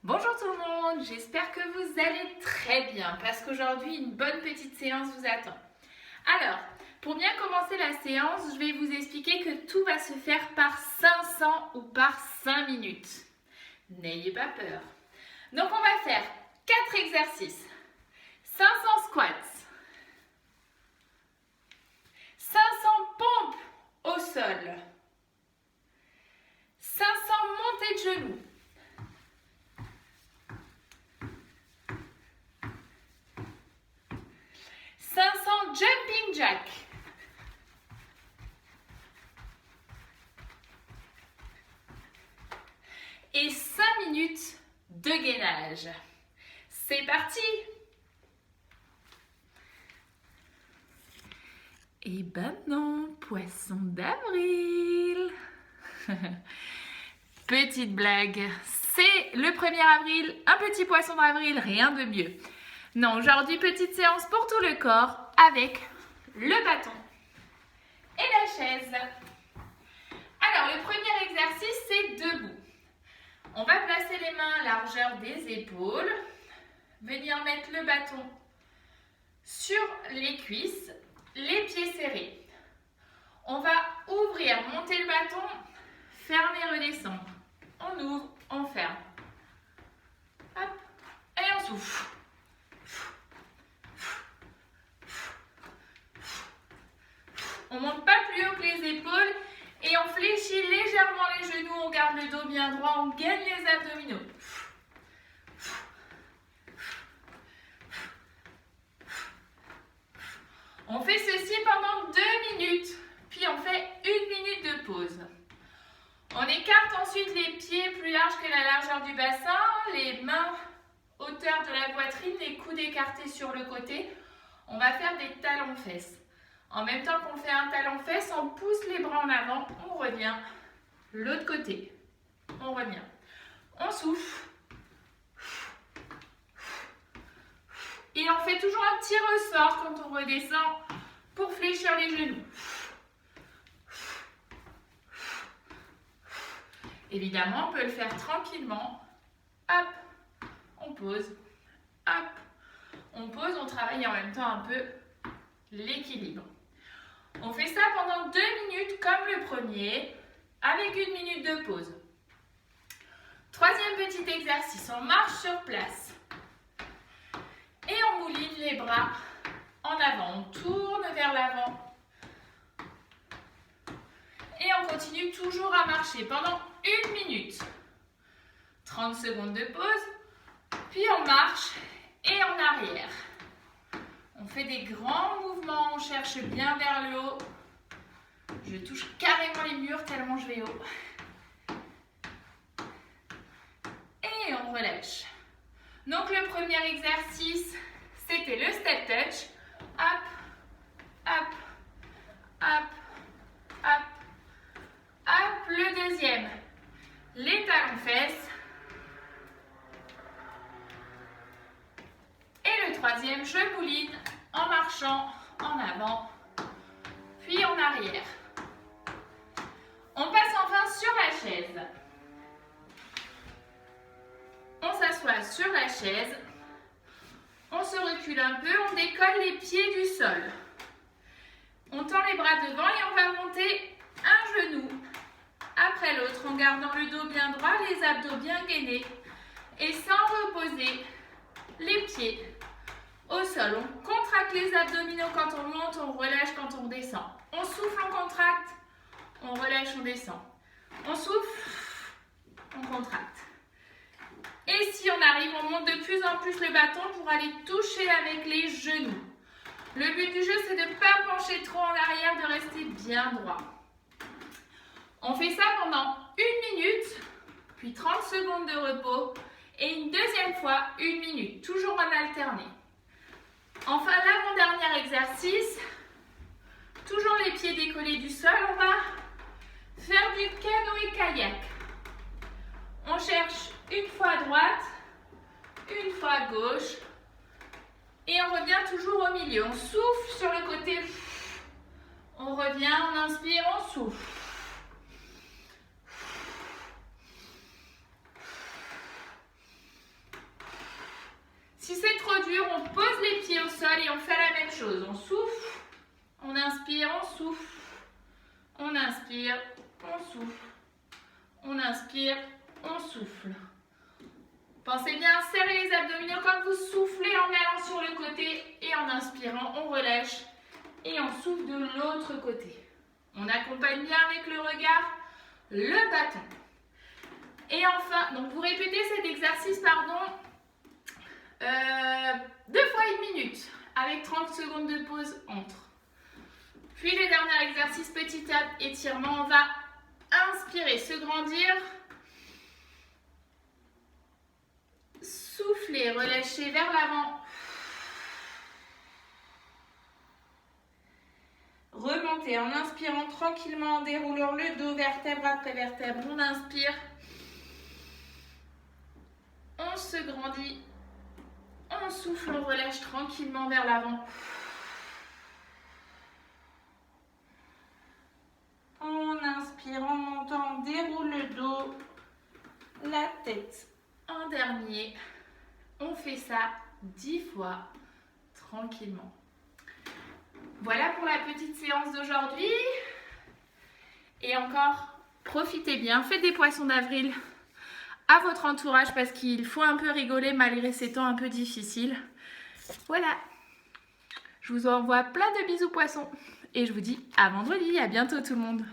Bonjour tout le monde, j'espère que vous allez très bien parce qu'aujourd'hui une bonne petite séance vous attend. Alors, pour bien commencer la séance, je vais vous expliquer que tout va se faire par 500 ou par 5 minutes. N'ayez pas peur. Donc on va faire 4 exercices. 500 squats, 500 pompes au sol, 500 montées de genoux, 500 jumping jack, et 5 minutes de gainage. C'est parti! Et maintenant, poisson d'avril. Petite blague, c'est le 1er avril, un petit poisson d'avril, rien de mieux. Non, aujourd'hui, petite séance pour tout le corps avec le bâton et la chaise. Alors, le premier exercice, c'est debout. On va placer les mains à largeur des épaules, venir mettre le bâton sur les cuisses, les pieds serrés. On va ouvrir, monter le bâton, fermer, redescendre. On ouvre, on ferme. Hop, et on souffle. On ne monte pas plus haut que les épaules et on fléchit légèrement les genoux, on garde le dos bien droit, on gaine les abdominaux. On fait ceci pendant 2 minutes, puis on fait 1 minute de pause. On écarte ensuite les pieds plus larges que la largeur du bassin, les mains hauteur de la poitrine, les coudes écartés sur le côté. On va faire des talons-fesses. En même temps qu'on fait un talon-fesse, on pousse les bras en avant, on revient. L'autre côté, on revient. On souffle. Et on fait toujours un petit ressort quand on redescend pour fléchir les genoux. Évidemment, on peut le faire tranquillement. Hop, on pose. Hop, on pose, on travaille en même temps un peu l'équilibre. On fait ça pendant 2 minutes comme le premier, avec 1 minute de pause. Troisième petit exercice, on marche sur place. Et on mouline les bras en avant, on tourne vers l'avant. Et on continue toujours à marcher pendant 1 minute. 30 secondes de pause, puis on marche et en arrière. On fait des grands mouvements, on cherche bien vers le haut. Je touche carrément les murs tellement je vais haut. Et on relâche. Donc le premier exercice, c'était le step touch. Hop, hop, hop, hop, hop. Le deuxième, les talons-fesses. Et le troisième, je mouline en marchant en avant, puis en arrière. On passe enfin sur la chaise. On s'assoit sur la chaise. On se recule un peu, on décolle les pieds du sol. On tend les bras devant et on va monter un genou après l'autre en gardant le dos bien droit, les abdos bien gainés et sans reposer les pieds au sol. On contracte les abdominaux quand on monte, on relâche quand on descend. On souffle, on contracte, on relâche, on descend. On souffle, on contracte. Et si on arrive, on monte de plus en plus le bâton pour aller toucher avec les genoux. Le but du jeu, c'est de ne pas pencher trop en arrière, de rester bien droit. On fait ça pendant 1 minute, puis 30 secondes de repos, et une deuxième fois 1 minute, toujours en alterné. Enfin, l'avant-dernier exercice, toujours les pieds décollés du sol, on va faire du canoë-kayak. On cherche une fois à droite, une fois à gauche, et on revient toujours au milieu. On souffle sur le côté, on revient, on inspire, on souffle. endure, on pose les pieds au sol et on fait la même chose. On souffle, on inspire, on souffle, on inspire, on souffle, on inspire, on souffle. Pensez bien à serrer les abdominaux quand vous soufflez en allant sur le côté et en inspirant, on relâche et on souffle de l'autre côté. On accompagne bien avec le regard le bâton. Et enfin, donc vous répétez cet exercice, 2 fois 1 minute avec 30 secondes de pause entre. Puis le dernier exercice, petit étirement, on va inspirer, se grandir. Souffler, relâcher vers l'avant. Remonter en inspirant tranquillement, en déroulant le dos, vertèbre après vertèbre. On inspire. On se grandit. On souffle, on relâche tranquillement vers l'avant. On inspire en montant, on déroule le dos, la tête. En dernier, on fait ça 10 fois tranquillement. Voilà pour la petite séance d'aujourd'hui. Et encore, profitez bien, faites des poissons d'avril à votre entourage parce qu'il faut un peu rigoler malgré ces temps un peu difficiles. Voilà, je vous envoie plein de bisous poissons et je vous dis à vendredi, à bientôt tout le monde.